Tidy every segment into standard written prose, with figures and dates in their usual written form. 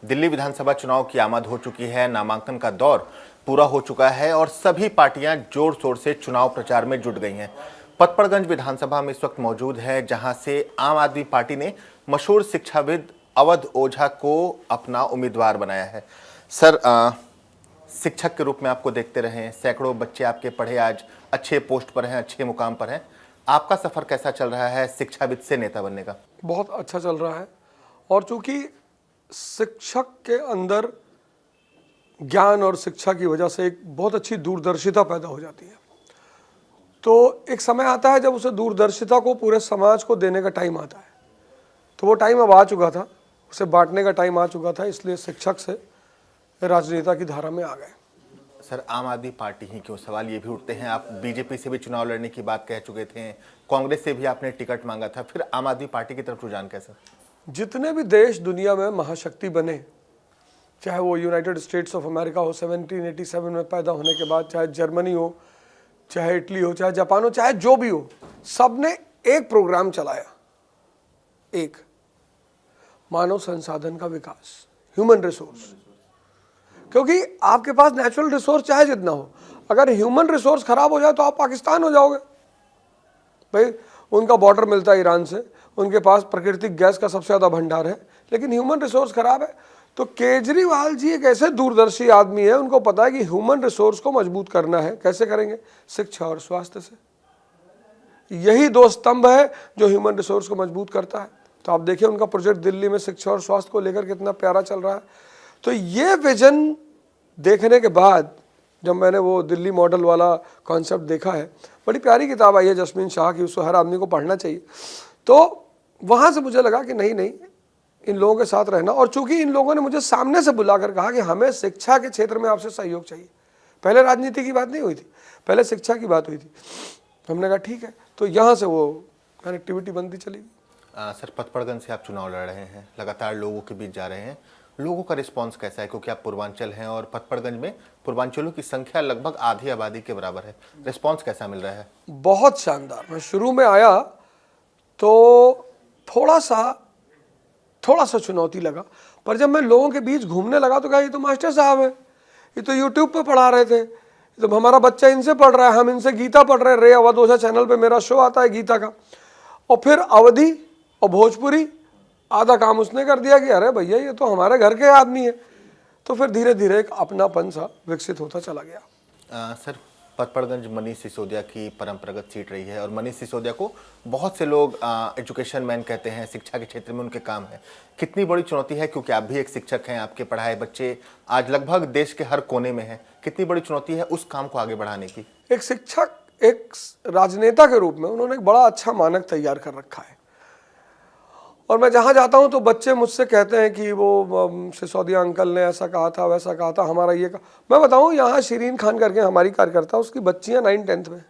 दिल्ली विधानसभा चुनाव की आमद हो चुकी है, नामांकन का दौर पूरा हो चुका है और सभी पार्टियां जोर शोर से चुनाव प्रचार में जुट गई हैं। पचपड़गंज विधानसभा में इस वक्त मौजूद है, जहां से आम आदमी पार्टी ने मशहूर शिक्षाविद अवध ओझा को अपना उम्मीदवार बनाया है। सर, शिक्षक के रूप में आपको देखते रहे, सैकड़ों बच्चे आपके पढ़े, आज अच्छे पोस्ट पर हैं, अच्छे मुकाम पर हैं। आपका सफर कैसा चल रहा है शिक्षाविद से नेता बनने का? बहुत अच्छा चल रहा है। और चूंकि शिक्षक के अंदर ज्ञान और शिक्षा की वजह से एक बहुत अच्छी दूरदर्शिता पैदा हो जाती है, तो एक समय आता है जब उसे दूरदर्शिता को पूरे समाज को देने का टाइम आता है। तो वो टाइम अब आ चुका था, उसे बांटने का टाइम आ चुका था, इसलिए शिक्षक से राजनेता की धारा में आ गए। सर, आम आदमी पार्टी ही क्यों? सवाल ये भी उठते हैं। आप बीजेपी से भी चुनाव लड़ने की बात कह चुके थे, कांग्रेस से भी आपने टिकट मांगा था, फिर आम आदमी पार्टी की तरफ रुझान कैसा? जितने भी देश दुनिया में महाशक्ति बने, चाहे वो यूनाइटेड स्टेट्स ऑफ अमेरिका हो 1787 में पैदा होने के बाद, चाहे जर्मनी हो, चाहे इटली हो, चाहे जापान हो, चाहे जो भी हो, सब ने एक प्रोग्राम चलाया, एक मानव संसाधन का विकास, ह्यूमन रिसोर्स। क्योंकि आपके पास नेचुरल रिसोर्स चाहे जितना हो, अगर ह्यूमन रिसोर्स खराब हो जाए तो आप पाकिस्तान हो जाओगे। भाई, उनका बॉर्डर मिलता है ईरान से, उनके पास प्राकृतिक गैस का सबसे ज़्यादा भंडार है, लेकिन ह्यूमन रिसोर्स खराब है। तो केजरीवाल जी एक ऐसे दूरदर्शी आदमी है, उनको पता है कि ह्यूमन रिसोर्स को मजबूत करना है। कैसे करेंगे? शिक्षा और स्वास्थ्य से। यही दो स्तंभ है जो ह्यूमन रिसोर्स को मजबूत करता है। तो आप देखिए उनका प्रोजेक्ट दिल्ली में शिक्षा और स्वास्थ्य को लेकर कितना प्यारा चल रहा है। तो ये विजन देखने के बाद जब मैंने वो दिल्ली मॉडल वाला कॉन्सेप्ट देखा है, बड़ी प्यारी किताब आई है जस्मीन शाह की, उसको हर आदमी को पढ़ना चाहिए। तो वहाँ से मुझे लगा कि नहीं, इन लोगों के साथ रहना। और चूंकि इन लोगों ने मुझे सामने से बुलाकर कहा कि हमें शिक्षा के क्षेत्र में आपसे सहयोग चाहिए, पहले राजनीति की बात नहीं हुई थी, पहले शिक्षा की बात हुई थी। हमने कहा ठीक है, तो यहाँ से वो कनेक्टिविटी बनती चली गई। सर, पचपड़गंज से आप चुनाव लड़ रहे हैं, लगातार लोगों के बीच जा रहे हैं, लोगों का रिस्पांस कैसा है? क्योंकि आप पूर्वांचल हैं और पचपड़गंज में पूर्वांचलों की संख्या लगभग आधी आबादी के बराबर है। रिस्पांस कैसा मिल रहा है? बहुत शानदार। मैं शुरू में आया तो थोड़ा सा चुनौती लगा, पर जब मैं लोगों के बीच घूमने लगा तो कहा ये तो मास्टर साहब है, ये तो यूट्यूब पे पढ़ा रहे थे, तो हमारा बच्चा इनसे पढ़ रहा है, हम इनसे गीता पढ़ रहे हैं। रे अवध ओझा चैनल पे मेरा शो आता है गीता का, और फिर अवधी और भोजपुरी आधा काम उसने कर दिया कि अरे भैया ये तो हमारे घर के आदमी है। तो फिर धीरे धीरे एक अपनापन सा विकसित होता चला गया। सर, पचपड़गंज मनीष सिसोदिया की परंपरागत सीट रही है और मनीष सिसोदिया को बहुत से लोग एजुकेशन मैन कहते हैं, शिक्षा के क्षेत्र में उनके काम है। कितनी बड़ी चुनौती है, क्योंकि आप भी एक शिक्षक हैं, आपके पढ़ाए बच्चे आज लगभग देश के हर कोने में हैं, कितनी बड़ी चुनौती है उस काम को आगे बढ़ाने की? एक शिक्षक, एक राजनेता के रूप में उन्होंने एक बड़ा अच्छा मानक तैयार कर रखा है। और मैं जहाँ जाता हूँ तो बच्चे मुझसे कहते हैं कि वो सिसोदिया अंकल ने ऐसा कहा था, वैसा कहा था, हमारा ये कहा। मैं बताऊँ, यहाँ शिरीन खान करके हमारी कार्यकर्ता, उसकी बच्चियाँ 9th-10th में,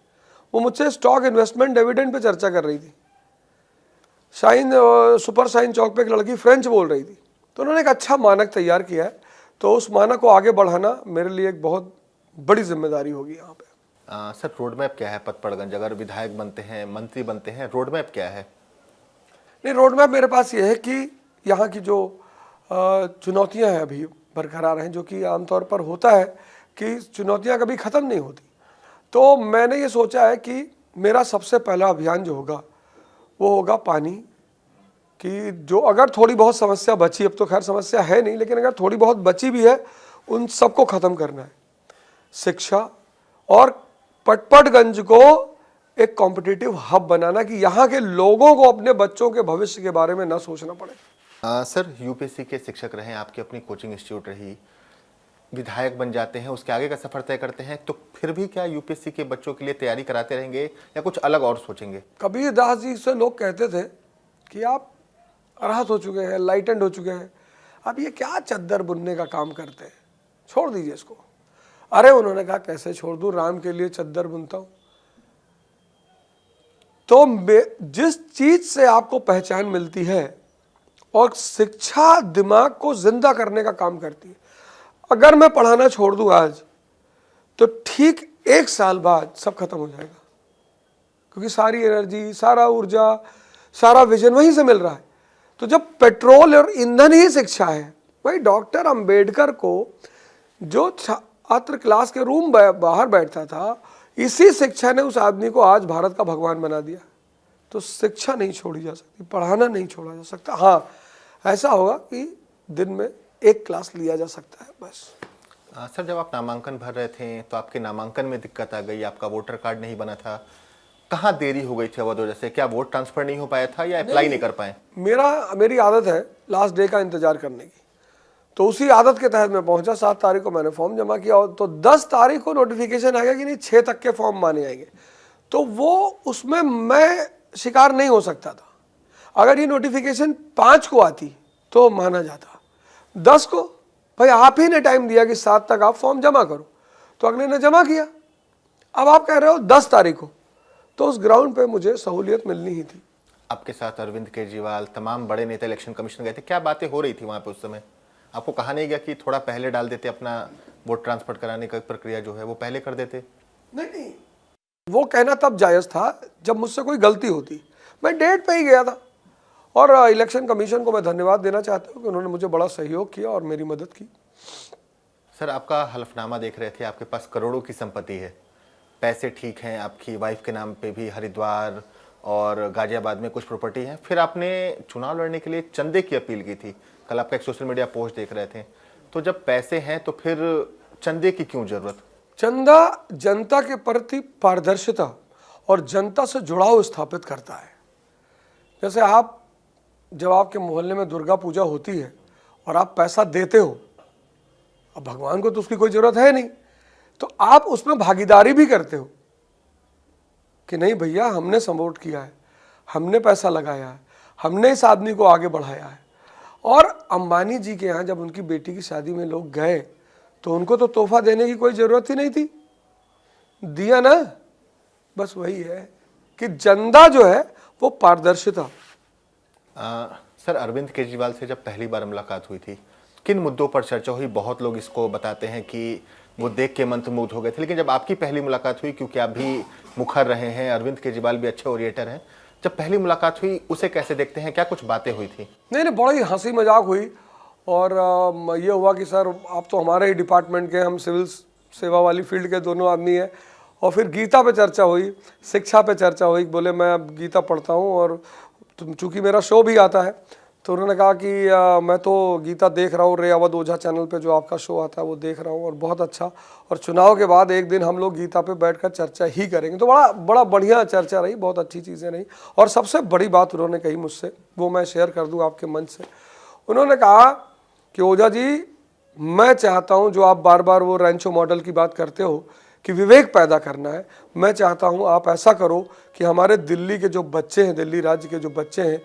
वो मुझसे स्टॉक इन्वेस्टमेंट डिविडेंड पे चर्चा कर रही थी। सुपर शाइन चौक पे एक लड़की फ्रेंच बोल रही थी। तो उन्होंने एक अच्छा मानक तैयार किया है, तो उस मानक को आगे बढ़ाना मेरे लिए एक बहुत बड़ी जिम्मेदारी होगी यहाँ पे। सर, रोड मैप क्या है पचपड़गंज? अगर विधायक बनते हैं, मंत्री बनते हैं, रोड मैप क्या है? नहीं, रोड मैप मेरे पास ये है कि यहाँ की जो चुनौतियाँ हैं अभी बरकरार हैं, जो कि आमतौर पर होता है कि चुनौतियाँ कभी ख़त्म नहीं होती। तो मैंने ये सोचा है कि मेरा सबसे पहला अभियान जो होगा वो होगा पानी की। जो अगर थोड़ी बहुत समस्या बची, अब तो खैर समस्या है नहीं, लेकिन अगर थोड़ी बहुत बची भी है, उन सबको ख़त्म करना है। शिक्षा और पचपड़गंज को एक कॉम्पिटिटिव हब बनाना कि यहाँ के लोगों को अपने बच्चों के भविष्य के बारे में ना सोचना पड़े। सर, यूपीएससी के शिक्षक रहे, आपकी अपनी कोचिंग इंस्टीट्यूट रही, विधायक बन जाते हैं, उसके आगे का सफर तय करते हैं, तो फिर भी क्या यूपीएससी के बच्चों के लिए तैयारी कराते रहेंगे या कुछ अलग और सोचेंगे? कबीरदास जी से लोग कहते थे कि आप अरहत हो चुके हैं, लाइटेंड हो चुके हैं, अब ये क्या चद्दर बुनने का काम करते हैं, छोड़ दीजिए इसको। अरे उन्होंने कहा कैसे छोड़ दूं, राम के लिए चद्दर बुनता हूं। तो जिस चीज से आपको पहचान मिलती है, और शिक्षा दिमाग को जिंदा करने का काम करती है। अगर मैं पढ़ाना छोड़ दूं आज, तो ठीक 1 साल बाद सब खत्म हो जाएगा, क्योंकि सारी एनर्जी, सारा ऊर्जा, सारा विजन वहीं से मिल रहा है। तो जब पेट्रोल और ईंधन ही शिक्षा है, भाई डॉक्टर अंबेडकर को जो छात्र क्लास के रूम बाहर बैठता था, इसी शिक्षा ने उस आदमी को आज भारत का भगवान बना दिया। तो शिक्षा नहीं छोड़ी जा सकती, पढ़ाना नहीं छोड़ा जा सकता। हाँ, ऐसा होगा कि दिन में एक क्लास लिया जा सकता है बस। सर, जब आप नामांकन भर रहे थे तो आपके नामांकन में दिक्कत आ गई, आपका वोटर कार्ड नहीं बना था, कहाँ देरी हो गई थी अवध वजह से? क्या वोट ट्रांसफर नहीं हो पाया था या अप्लाई नहीं कर पाए? मेरी आदत है लास्ट डे का इंतजार करने की, तो उसी आदत के तहत मैं पहुंचा। 7 तारीख को मैंने फॉर्म जमा किया, और तो 10 तारीख को नोटिफिकेशन आएगा कि नहीं 6 तक के फॉर्म माने आएंगे। तो वो उसमें मैं शिकार नहीं हो सकता था। अगर ये नोटिफिकेशन 5 को आती तो माना जाता, 10 को भाई आप ही ने टाइम दिया कि 7 तक आप फॉर्म जमा करो, तो अगले ने जमा किया। अब आप कह रहे हो 10 तारीख को, तो उस ग्राउंड पे मुझे सहूलियत मिलनी ही थी। आपके साथ अरविंद केजरीवाल, तमाम बड़े नेता इलेक्शन कमीशन गए थे, क्या बातें हो रही थी वहाँ पे उस समय? आपको कहा नहीं गया कि थोड़ा पहले डाल देते, अपना वोट ट्रांसफर कराने का प्रक्रिया जो है वो पहले कर देते? नहीं, वो कहना तब जायज़ था जब मुझसे कोई गलती होती। मैं डेट पे ही गया था, और इलेक्शन कमीशन को मैं धन्यवाद देना चाहता हूँ कि उन्होंने मुझे बड़ा सहयोग किया और मेरी मदद की। सर, आपका हलफनामा देख रहे थे, आपके पास करोड़ों की संपत्ति है, पैसे ठीक हैं, आपकी वाइफ के नाम पे भी हरिद्वार और गाजियाबाद में कुछ प्रॉपर्टी है, फिर आपने चुनाव लड़ने के लिए चंदे की अपील की थी। कल आपका एक सोशल मीडिया पोस्ट देख रहे थे। तो जब पैसे हैं तो फिर चंदे की क्यों जरूरत? चंदा जनता के प्रति पारदर्शिता और जनता से जुड़ाव स्थापित करता है। जैसे जब आपके मोहल्ले में दुर्गा पूजा होती है और आप पैसा देते हो, अब भगवान को तो उसकी कोई जरूरत है नहीं, तो आप उसमें भागीदारी भी करते हो कि नहीं भैया हमने सपोर्ट किया है, हमने पैसा लगाया है, हमने इस आदमी को आगे बढ़ाया है। और अंबानी जी के यहाँ जब उनकी बेटी की शादी में लोग गए तो उनको तो तोहफा देने की कोई ज़रूरत ही नहीं थी, दिया ना। बस वही है कि चंदा जो है वो पारदर्शिता। सर, अरविंद केजरीवाल से जब पहली बार मुलाकात हुई थी, किन मुद्दों पर चर्चा हुई? बहुत लोग इसको बताते हैं कि वो देख के मंत्रमुग्ध हो गए थे, लेकिन जब आपकी पहली मुलाकात हुई, क्योंकि आप भी मुखर रहे हैं, अरविंद केजरीवाल भी अच्छे ओरिएटर हैं, जब पहली मुलाकात हुई उसे कैसे देखते हैं? क्या कुछ बातें हुई थी? नहीं, बड़ी हंसी मजाक हुई, और ये हुआ कि सर आप तो हमारे ही डिपार्टमेंट के, हम सिविल सेवा वाली फील्ड के दोनों आदमी हैं। और फिर गीता पे चर्चा हुई, शिक्षा पे चर्चा हुई। बोले मैं अब गीता पढ़ता हूँ, और चूँकि मेरा शो भी आता है, तो उन्होंने कहा कि मैं तो गीता देख रहा हूँ, रे अवध ओझा चैनल पे जो आपका शो आता है वो देख रहा हूँ, और बहुत अच्छा, और चुनाव के बाद एक दिन हम लोग गीता पे बैठकर चर्चा ही करेंगे। तो बड़ा बढ़िया चर्चा रही, बहुत अच्छी चीज़ें रही। और सबसे बड़ी बात उन्होंने कही मुझसे, वो मैं शेयर कर दूँ आपके मंच से। उन्होंने कहा कि ओझा जी, मैं चाहता हूँ, जो आप बार बार वो रैंचो मॉडल की बात करते हो कि विवेक पैदा करना है, मैं चाहता हूँ आप ऐसा करो कि हमारे दिल्ली के जो बच्चे हैं, दिल्ली राज्य के जो बच्चे हैं,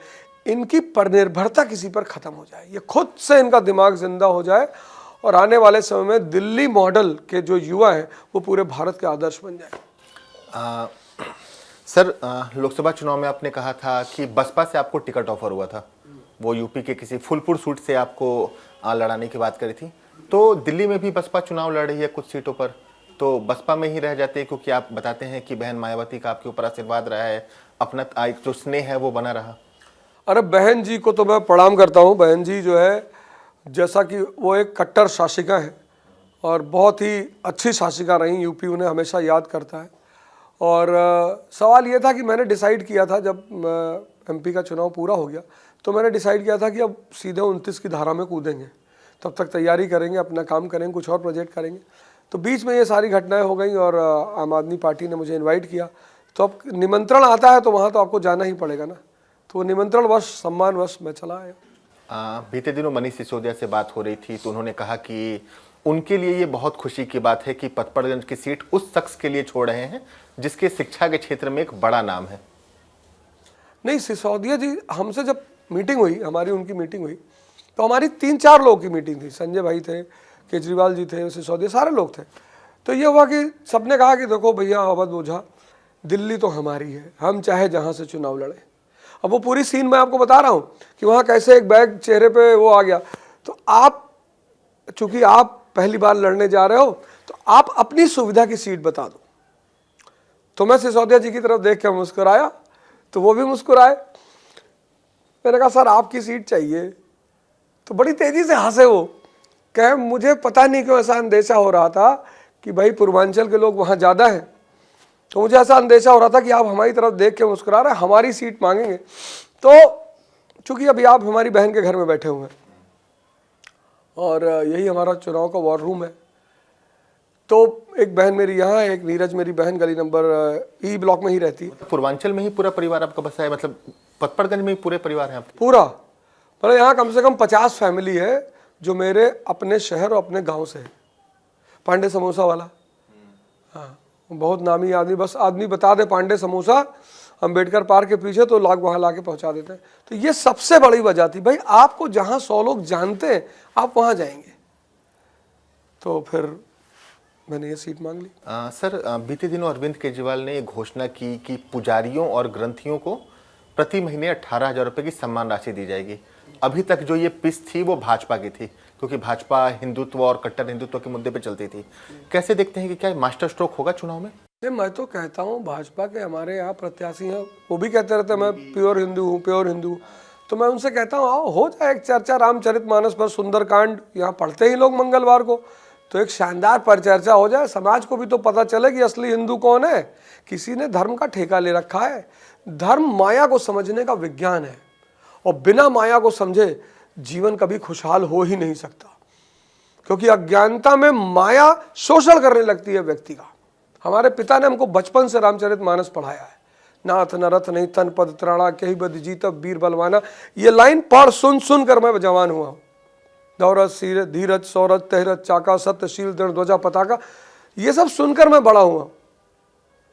इनकी परनिर्भरता किसी पर ख़त्म हो जाए, ये खुद से इनका दिमाग जिंदा हो जाए, और आने वाले समय में दिल्ली मॉडल के जो युवा हैं वो पूरे भारत के आदर्श बन जाए। सर, लोकसभा चुनाव में आपने कहा था कि बसपा से आपको टिकट ऑफर हुआ था, वो यूपी के किसी फुलपुर सीट से आपको लड़ाने की बात करी थी। तो दिल्ली में भी बसपा चुनाव लड़ रही है कुछ सीटों पर, तो बसपा में ही रह जाते, क्योंकि आप बताते हैं कि बहन मायावती का आपके ऊपर आशीर्वाद रहा है, अपना एक जो स्नेह है वो बना रहा। अरे बहन जी को तो मैं प्रणाम करता हूँ। बहन जी जो है, जैसा कि वो एक कट्टर शासिका है और बहुत ही अच्छी शासिका रही, यूपी उन्हें हमेशा याद करता है। और सवाल ये था कि मैंने डिसाइड किया था, जब एमपी का चुनाव पूरा हो गया तो मैंने डिसाइड किया था कि अब सीधे 29 की धारा में कूदेंगे, तब तक तैयारी करेंगे, अपना काम करेंगे, कुछ और प्रोजेक्ट करेंगे। तो बीच में ये सारी घटनाएं हो गई और आम आदमी पार्टी ने मुझे इनवाइट किया, तो अब निमंत्रण आता है तो वहाँ तो आपको जाना ही पड़ेगा ना, तो निमंत्रणवश, सम्मानवश मैं चला आया। बीते दिनों मनीष सिसोदिया से बात हो रही थी, तो उन्होंने कहा कि उनके लिए ये बहुत खुशी की बात है कि पचपड़गंज की सीट उस शख्स के लिए छोड़ रहे हैं जिसके शिक्षा के क्षेत्र में एक बड़ा नाम है। नहीं, सिसोदिया जी हमसे जब मीटिंग हुई, हमारी उनकी मीटिंग हुई, तो हमारी 3-4 लोगों की मीटिंग थी। संजय भाई थे, केजरीवाल जी थे, सिसोदिया, सारे लोग थे। तो ये हुआ कि सबने कहा कि देखो भैया अवध ओझा, दिल्ली तो हमारी है, हम चाहे जहाँ से चुनाव लड़ें। अब वो पूरी सीन मैं आपको बता रहा हूँ कि वहाँ कैसे एक बैग चेहरे पे वो आ गया। तो आप, चूंकि आप पहली बार लड़ने जा रहे हो, तो आप अपनी सुविधा की सीट बता दो। तो मैं सिसोदिया जी की तरफ देख के मुस्कुराया, तो वो भी मुस्कुराए। मैंने कहा सर आपकी सीट चाहिए, तो बड़ी तेजी से हंसे वो, कहे मुझे पता नहीं क्यों ऐसा अंदेशा हो रहा था कि भाई पूर्वांचल के लोग वहाँ ज़्यादा हैं, तो मुझे ऐसा अंदेशा हो रहा था कि आप हमारी तरफ देख के मुस्कुरा रहे हैं, हमारी सीट मांगेंगे। तो चूंकि अभी आप हमारी बहन के घर में बैठे हुए हैं और यही हमारा चुनाव का वॉर रूम है, तो एक बहन मेरी यहाँ, एक नीरज मेरी बहन गली नंबर ई ब्लॉक में ही रहती है। पूर्वांचल में ही पूरा परिवार आपका बसा है, मतलब पतपड़गंज में ही पूरे परिवार हैं आपके? पूरा, मतलब यहाँ कम से कम 50 फैमिली है जो मेरे अपने शहर और अपने गांव से है। पांडे समोसा वाला, हाँ, बहुत नामी आदमी, बस आदमी बता दे पांडे समोसा अम्बेडकर पार्क के पीछे, तो लोग वहाँ ला के पहुँचा देते हैं। तो ये सबसे बड़ी वजह थी, भाई आपको जहाँ 100 लोग जानते हैं आप वहाँ जाएंगे। तो फिर मैंने ये सीट मांग ली। सर, बीते दिनों अरविंद केजरीवाल ने घोषणा की कि पुजारियों और ग्रंथियों को प्रति महीने 18,000 रुपये की सम्मान राशि दी जाएगी। अभी तक जो ये पिस थी वो भाजपा की थी, क्योंकि भाजपा हिंदुत्व और कट्टर हिंदुत्व के मुद्दे पे चलती थी। कैसे देखते हैं कि क्या मास्टर स्ट्रोक होगा चुनाव में? नहीं, मैं तो कहता हूँ भाजपा के हमारे यहाँ प्रत्याशी हैं, वो भी कहते रहते हैं मैं प्योर हिंदू हूँ, प्योर हिंदू। तो मैं उनसे कहता हूँ आओ हो जाए एक चर्चा रामचरितमानस पर, सुंदरकांड यहाँ पढ़ते ही लोग मंगलवार को, तो एक शानदार परिचर्चा हो जाए, समाज को भी तो पता चले कि असली हिंदू कौन है। किसी ने धर्म का ठेका ले रखा है। धर्म माया को समझने का विज्ञान है, और बिना माया को समझे जीवन कभी खुशहाल हो ही नहीं सकता, क्योंकि अज्ञानता में माया शोषण करने लगती है व्यक्ति का। हमारे पिता ने हमको बचपन से रामचरितमानस पढ़ाया है, नाथ नरथ नहीं तन पद त्राणा कही बद जीतब वीर बलवाना। ये लाइन पढ़ सुन सुन कर मैं जवान हुआ। दौरज सीरज धीरज सौरज तहरज चाका सत्यशील दृढ़ ध्वजा पताका, ये सब सुनकर मैं बड़ा हुआ।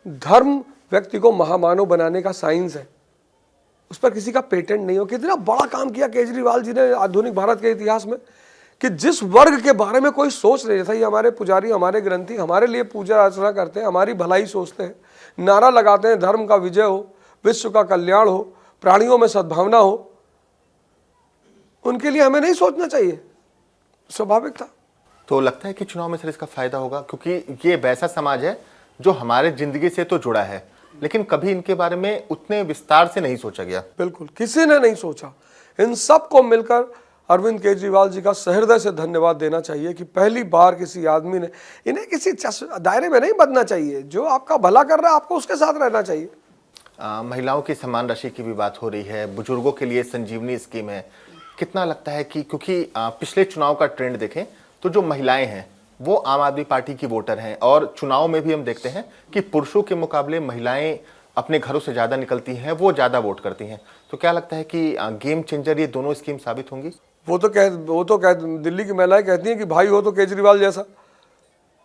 धर्म व्यक्ति को महामानव बनाने का साइंस है, उस पर किसी का पेटेंट नहीं हो। कितना बड़ा काम किया केजरीवाल जी ने आधुनिक भारत के इतिहास में, कि जिस वर्ग के बारे में कोई सोच नहीं था, ये हमारे पुजारी, हमारे ग्रंथी हमारे लिए पूजा अर्चना करते हैं, हमारी भलाई सोचते हैं, नारा लगाते हैं धर्म का विजय हो, विश्व का कल्याण हो, प्राणियों में सद्भावना हो, उनके लिए हमें नहीं सोचना चाहिए? स्वाभाविक था। तो लगता है कि चुनाव में सर इसका फायदा होगा, क्योंकि ये वैसा समाज है जो हमारे जिंदगी से तो जुड़ा है, लेकिन कभी इनके बारे में उतने विस्तार से नहीं सोचा गया। बिल्कुल किसी ने नहीं सोचा। इन सबको मिलकर अरविंद केजरीवाल जी का सहृदय से धन्यवाद देना चाहिए कि पहली बार किसी आदमी ने, इन्हें किसी दायरे में नहीं बदना चाहिए, जो आपका भला कर रहा है आपको उसके साथ रहना चाहिए। महिलाओं की सम्मान राशि की भी बात हो रही है, बुजुर्गों के लिए संजीवनी स्कीम है। कितना लगता है कि, क्योंकि पिछले चुनाव का ट्रेंड देखें तो जो महिलाएं हैं वो आम आदमी पार्टी की वोटर हैं, और चुनाव में भी हम देखते हैं कि पुरुषों के मुकाबले महिलाएं अपने घरों से ज़्यादा निकलती हैं, वो ज़्यादा वोट करती हैं। तो क्या लगता है कि गेम चेंजर ये दोनों स्कीम साबित होंगी? वो तो कह दिल्ली की महिलाएं कहती हैं कि भाई हो तो केजरीवाल जैसा।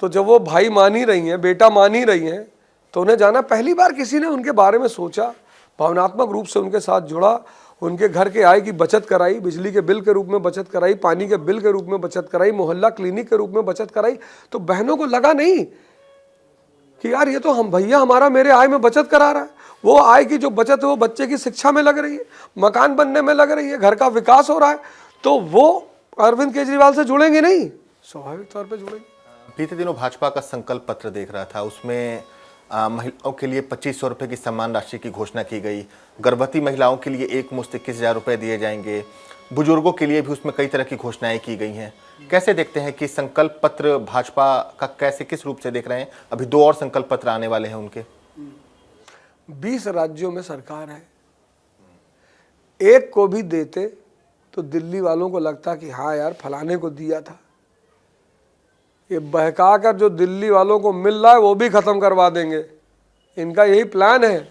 तो जब वो भाई मान ही रही हैं, बेटा मान ही रही हैं, तो उन्हें जाना, पहली बार किसी ने उनके बारे में सोचा, भावनात्मक रूप से उनके साथ जुड़ा, उनके घर के आय की बचत कराई, बिजली के बिल के रूप में बचत कराई, पानी के बिल के रूप में बचत कराई, मोहल्ला क्लिनिक के रूप में बचत कराई। तो बहनों को लगा नहीं कि यार ये तो हम भैया हमारा मेरे आय में बचत करा रहा है। वो आय की जो बचत है वो बच्चे की शिक्षा में लग रही है, मकान बनने में लग रही है, घर का विकास हो रहा है, तो वो अरविंद केजरीवाल से जुड़ेंगे नहीं, स्वाभाविक तौर पे जुड़ेंगे। बीते दिनों भाजपा का संकल्प पत्र देख रहा था, उसमें महिलाओं के लिए 2500 रुपये की सम्मान राशि की घोषणा की गई। गर्भवती महिलाओं के लिए एक मुश्त 21,000 रुपये दिए जाएंगे। बुजुर्गों के लिए भी उसमें कई तरह की घोषणाएं की गई हैं। कैसे देखते हैं कि संकल्प पत्र भाजपा का कैसे, किस रूप से देख रहे हैं? अभी 2 और संकल्प पत्र आने वाले हैं उनके। 20 राज्यों में सरकार है, एक को भी देते तो दिल्ली वालों को लगता कि हाँ यार फलाने को दिया था। ये बहका कर जो दिल्ली वालों को मिल रहा है वो भी खत्म करवा देंगे, इनका यही प्लान है।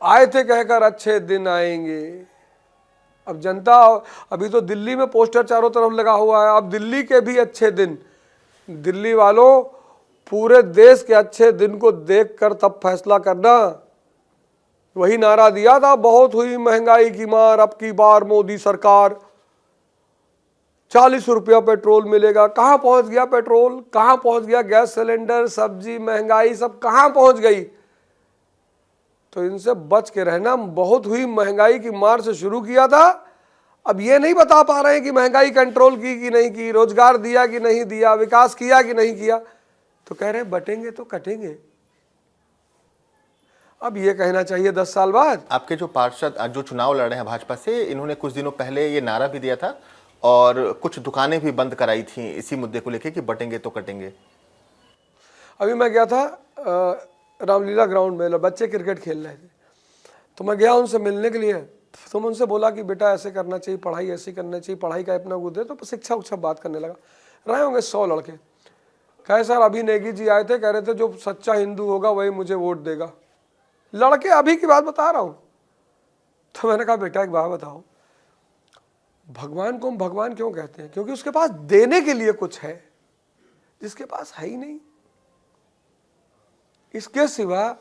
आए थे कहकर अच्छे दिन आएंगे। अब जनता, अभी तो दिल्ली में पोस्टर चारों तरफ लगा हुआ है, अब दिल्ली के भी अच्छे दिन। दिल्ली वालों, पूरे देश के अच्छे दिन को देखकर तब फैसला करना। वही नारा दिया था, बहुत हुई महंगाई की मार, अब की बार मोदी सरकार, 40 रुपया पेट्रोल मिलेगा। कहाँ पहुंच गया पेट्रोल, कहाँ पहुंच गया गैस सिलेंडर, सब्जी महंगाई सब कहाँ पहुंच गई। तो इनसे बच के रहना। बहुत हुई महंगाई की मार से शुरू किया था, अब ये नहीं बता पा रहे हैं कि महंगाई कंट्रोल की कि नहीं की, रोजगार दिया कि नहीं दिया, विकास किया कि नहीं किया। तो कह रहे बटेंगे तो कटेंगे। अब ये कहना चाहिए 10 साल बाद। आपके जो पार्षद जो चुनाव लड़ रहे हैं भाजपा से, इन्होंने कुछ दिनों पहले ये नारा भी दिया था, और कुछ दुकानें भी बंद कराई थी इसी मुद्दे को लेकर कि बटेंगे तो कटेंगे। अभी मैं गया था रामलीला ग्राउंड में, बच्चे क्रिकेट खेल रहे थे, तो मैं गया उनसे मिलने के लिए। तो मैं उनसे बोला कि बेटा ऐसे करना चाहिए, पढ़ाई ऐसी करनी चाहिए, पढ़ाई का अपना गुद है, तो शिक्षा उच्छा बात करने लगा। रहे होंगे 100 लड़के। कहे सर अभी नेगी जी आए थे, कह रहे थे जो सच्चा हिंदू होगा वही मुझे वोट देगा। लड़के अभी की बात बता रहा हूँ। तो मैंने कहा बेटा एक बात बताओ, भगवान को हम भगवान क्यों कहते हैं? क्योंकि उसके पास देने के लिए कुछ है जिसके पास है ही नहीं। इसके सिवा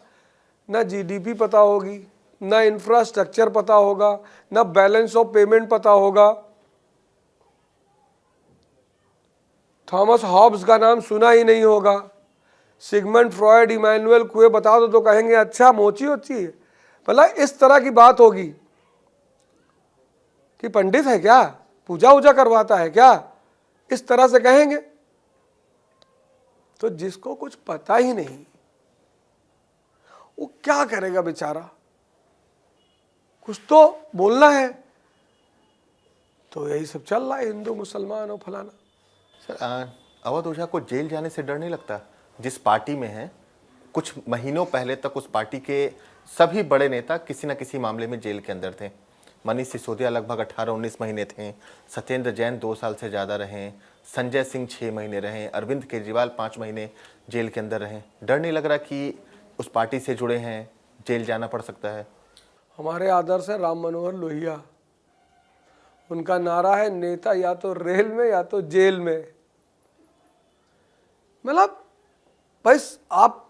ना जीडीपी पता होगी, ना इंफ्रास्ट्रक्चर पता होगा, ना बैलेंस ऑफ पेमेंट पता होगा। थॉमस हॉब्स का नाम सुना ही नहीं होगा। सिगमंड फ्रॉयड, इमैनुअल कुए बता दो तो कहेंगे अच्छा मोची होची है। भला इस तरह की बात होगी कि पंडित है क्या, पूजा वूजा करवाता है क्या, इस तरह से कहेंगे। तो जिसको कुछ पता ही नहीं वो क्या करेगा बेचारा? कुछ तो बोलना है। तो यही सब चल रहा है, हिंदू मुसलमान और फलाना। सर अवध ओझा को जेल जाने से डर नहीं लगता? जिस पार्टी में है, कुछ महीनों पहले तक उस पार्टी के सभी बड़े नेता किसी न किसी मामले में जेल के अंदर थे। मनीष सिसोदिया लगभग 18-19 महीने थे, सत्येंद्र जैन 2 साल से ज़्यादा रहे, संजय सिंह 6 महीने रहे, अरविंद केजरीवाल 5 महीने जेल के अंदर रहे। डर नहीं लग रहा कि उस पार्टी से जुड़े हैं, जेल जाना पड़ सकता है? हमारे आदर्श है राम मनोहर लोहिया। उनका नारा है नेता या तो रेल में या तो जेल में। मतलब भाई आप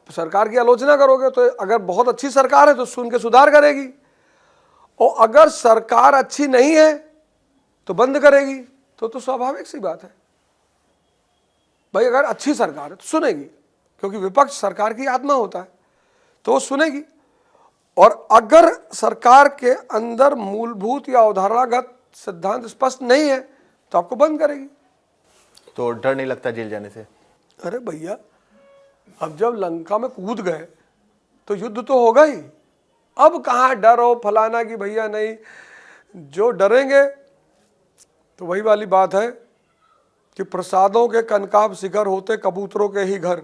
सरकार की आलोचना करोगे तो अगर बहुत अच्छी सरकार है तो सुन के सुधार करेगी, और अगर सरकार अच्छी नहीं है तो बंद करेगी। तो स्वाभाविक सी बात है भाई, अगर अच्छी सरकार है तो सुनेगी, क्योंकि विपक्ष सरकार की आत्मा होता है, तो वो सुनेगी। और अगर सरकार के अंदर मूलभूत या अवधारणागत सिद्धांत स्पष्ट नहीं है तो आपको बंद करेगी। तो डर नहीं लगता जेल जाने से? अरे भैया, अब जब लंका में कूद गए तो युद्ध तो होगा ही। अब कहाँ डर हो फलाना की भैया नहीं। जो डरेंगे तो वही वाली बात है कि प्रसादों के कनकाब शिखर होते कबूतरों के ही घर।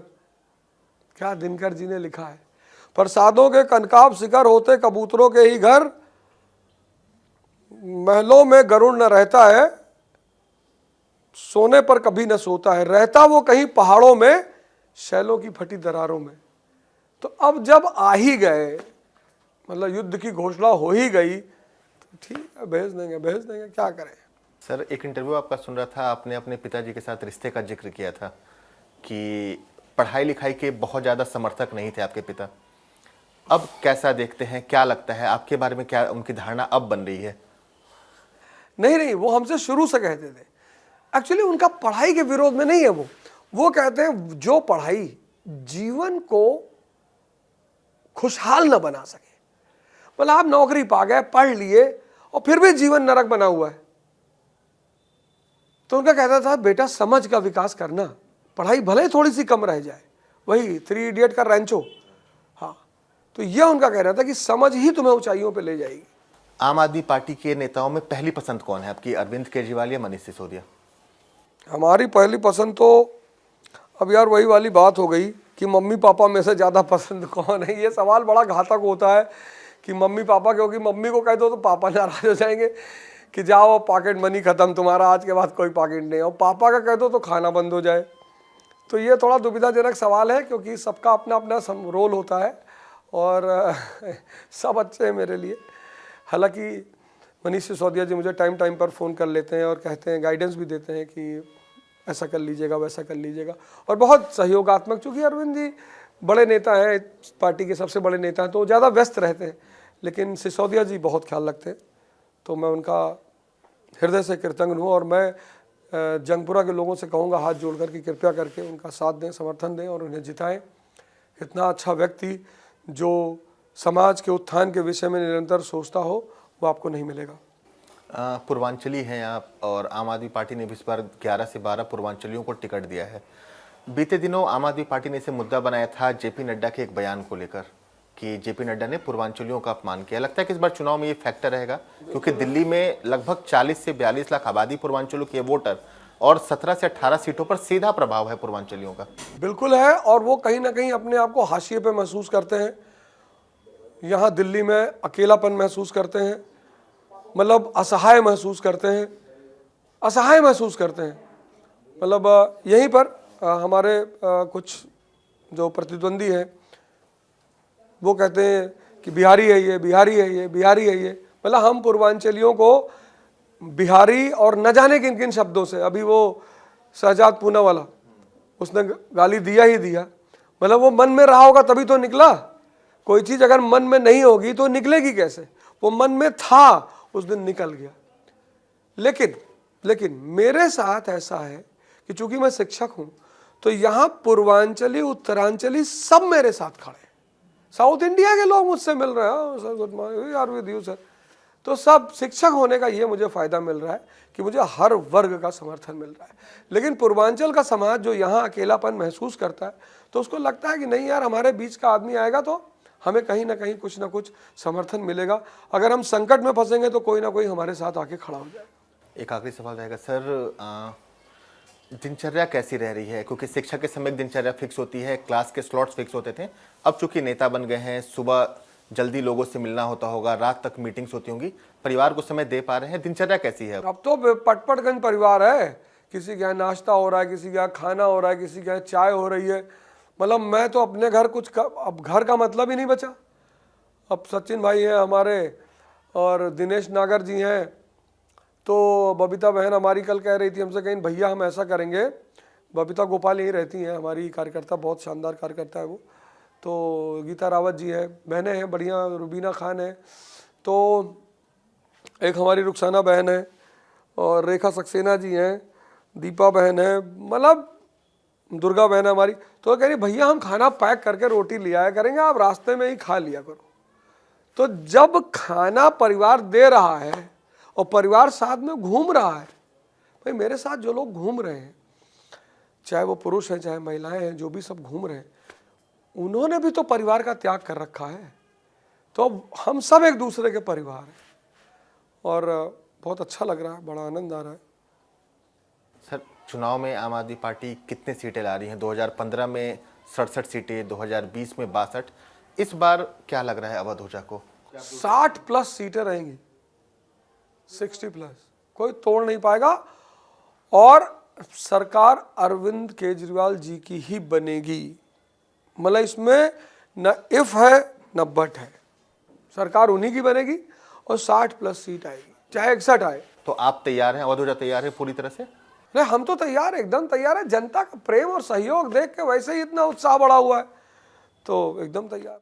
क्या दिनकर जी ने लिखा है, प्रसादों के कनकाब शिखर होते कबूतरों के ही घर, महलों में गरुड़ न रहता है, सोने पर कभी न सोता है, रहता वो कहीं पहाड़ों में, शैलों की फटी दरारों में। तो अब जब आ ही गए, मतलब युद्ध की घोषणा हो ही गई, तो ठीक है भेज देंगे, क्या करें। सर एक इंटरव्यू आपका सुन रहा था, आपने अपने पिताजी के साथ रिश्ते का जिक्र किया था कि पढ़ाई लिखाई के बहुत ज़्यादा समर्थक नहीं थे आपके पिता। अब कैसा देखते हैं, क्या लगता है आपके बारे में, क्या उनकी धारणा अब बन रही है? नहीं, वो हमसे शुरू से कहते थे। एक्चुअली उनका पढ़ाई के विरोध में नहीं है। वो कहते हैं जो पढ़ाई जीवन को खुशहाल न बना सके, मतलब आप नौकरी पा गए, पढ़ लिए और फिर भी जीवन नरक बना हुआ है, तो उनका कहता था बेटा समझ का विकास करना, पढ़ाई भले थोड़ी सी कम रह जाए, वही 3 इडियट का रैंचो। हाँ, तो यह उनका कहना था कि समझ ही तुम्हें ऊंचाइयों पे ले जाएगी। आम आदमी पार्टी के नेताओं में पहली पसंद कौन है आपकी, अरविंद केजरीवाल या मनीष सिसोदिया? हमारी पहली पसंद तो अब यार वही वाली बात हो गई कि मम्मी पापा में से ज़्यादा पसंद कौन है। ये सवाल बड़ा घातक होता है कि मम्मी पापा, क्योंकि मम्मी को कह दो तो पापा नाराज हो जाएंगे कि जाओ पॉकेट मनी ख़त्म तुम्हारा, आज के बाद कोई पॉकेट नहीं, और पापा का कह दो तो खाना बंद हो जाए। तो ये थोड़ा दुविधाजनक सवाल है, क्योंकि सबका अपना अपना रोल होता है और सब अच्छे हैं मेरे लिए। हालांकि मनीष सिसोदिया जी मुझे टाइम टाइम पर फ़ोन कर लेते हैं और कहते हैं, गाइडेंस भी देते हैं कि ऐसा कर लीजिएगा, वैसा कर लीजिएगा, और बहुत सहयोगात्मक। चूँकि अरविंद जी बड़े नेता हैं, पार्टी के सबसे बड़े नेता हैं, तो ज़्यादा व्यस्त रहते हैं, लेकिन सिसोदिया जी बहुत ख्याल रखते हैं। तो मैं उनका हृदय से कृतज्ञ हूँ, और मैं जंगपुरा के लोगों से कहूँगा हाथ जोड़कर कि कृपया करके उनका साथ दें, समर्थन दें और उन्हें जिताएं। इतना अच्छा व्यक्ति जो समाज के उत्थान के विषय में निरंतर सोचता हो, वो आपको नहीं मिलेगा। पूर्वांचली हैं आप, और आम आदमी पार्टी ने भी इस बार 11 से 12 पूर्वांचलियों को टिकट दिया है। बीते दिनों आम आदमी पार्टी ने इसे मुद्दा बनाया था जेपी नड्डा के एक बयान को लेकर कि जेपी नड्डा ने पूर्वांचलियों का अपमान किया। लगता है कि इस बार चुनाव में ये फैक्टर रहेगा, क्योंकि दिल्ली में लगभग 40 से 42 लाख आबादी पूर्वांचलों के वोटर और 17 से 18 सीटों पर सीधा प्रभाव है पूर्वांचलियों का। बिल्कुल है, और वो कहीं ना कहीं अपने आप को हाशिए पे महसूस करते हैं। यहाँ दिल्ली में अकेलापन महसूस करते हैं, मतलब असहाय महसूस करते हैं, असहाय महसूस करते हैं। मतलब यहीं पर हमारे कुछ जो प्रतिद्वंदी हैं वो कहते हैं कि बिहारी है ये, बिहारी है ये, बिहारी है ये। मतलब हम पूर्वांचलियों को बिहारी और न जाने किन किन शब्दों से, अभी वो शहजाद पूना वाला उसने गाली दिया ही दिया। मतलब वो मन में रहा होगा तभी तो निकला। कोई चीज़ अगर मन में नहीं होगी तो निकलेगी कैसे? वो मन में था, उस दिन निकल गया। लेकिन मेरे साथ ऐसा है कि चूंकि मैं शिक्षक हूं, तो यहाँ पूर्वांचली उत्तरांचली सब मेरे साथ खड़े हैं। साउथ इंडिया के लोग मुझसे मिल रहे हैं, sir good morning, are with you sir. तो सब शिक्षक होने का ये मुझे फ़ायदा मिल रहा है कि मुझे हर वर्ग का समर्थन मिल रहा है। लेकिन पूर्वांचल का समाज जो यहाँ अकेलापन महसूस करता है, तो उसको लगता है कि नहीं यार, हमारे बीच का आदमी आएगा तो हमें कहीं ना कहीं कुछ ना कुछ समर्थन मिलेगा। अगर हम संकट में फंसेंगे तो कोई ना कोई हमारे साथ आके खड़ा हो जाएगा। एक आखिरी सवाल रहेगा सर, दिनचर्या कैसी रह रही है? क्योंकि शिक्षक के समय दिनचर्या फिक्स होती है, क्लास के स्लॉट्स फिक्स होते थे। अब चूंकि नेता बन गए हैं, सुबह जल्दी लोगों से मिलना होता होगा, रात तक मीटिंग्स होती होंगी, परिवार को समय दे पा रहे हैं? दिनचर्या कैसी है? अब तो पटपटगंज परिवार है। किसी के यहाँ नाश्ता हो रहा है, किसी के यहाँ खाना हो रहा है, किसी के यहाँ चाय हो रही है। मतलब मैं तो अपने घर अब घर का मतलब ही नहीं बचा। अब सचिन भाई हैं हमारे और दिनेश नागर जी हैं, तो बबीता बहन हमारी कल कह रही थी हमसे, कहीं भैया हम ऐसा करेंगे। बबीता गोपाल यहीं रहती हैं, हमारी कार्यकर्ता, बहुत शानदार कार्यकर्ता है वो। तो गीता रावत जी हैं, बहनें हैं बढ़िया, रुबीना खान है, तो एक हमारी रुखसाना बहन है, और रेखा सक्सेना जी हैं, दीपा बहन है, मतलब दुर्गा बहन है हमारी। तो कह रही भैया हम खाना पैक करके रोटी ले आया करेंगे, आप रास्ते में ही खा लिया करो। तो जब खाना परिवार दे रहा है और परिवार साथ में घूम रहा है, भाई मेरे साथ जो लोग घूम रहे हैं, चाहे वो पुरुष हैं चाहे महिलाएं हैं, जो भी सब घूम रहे हैं, उन्होंने भी तो परिवार का त्याग कर रखा है। तो हम सब एक दूसरे के परिवार हैं, और बहुत अच्छा लग रहा है, बड़ा आनंद आ रहा है। सर, चुनाव में आम आदमी पार्टी कितने सीटें ला रही है? 2015 में 67 सीटें, 2020 में 62। इस बार क्या लग रहा है अवध ऊर्जा को? 60+ सीटें रहेंगी, 60+, कोई तोड़ नहीं पाएगा। और सरकार अरविंद केजरीवाल जी की ही बनेगी। मतलब इसमें न इफ है न बट है, सरकार उन्हीं की बनेगी और 60+ सीट आएगी, चाहे 61 आए। तो आप तैयार हैं? अवध ऊर्जा तैयार है पूरी तरह से? नहीं, हम तो तैयार, एकदम तैयार है। जनता का प्रेम और सहयोग देख के वैसे ही इतना उत्साह बढ़ा हुआ है, तो एकदम तैयार।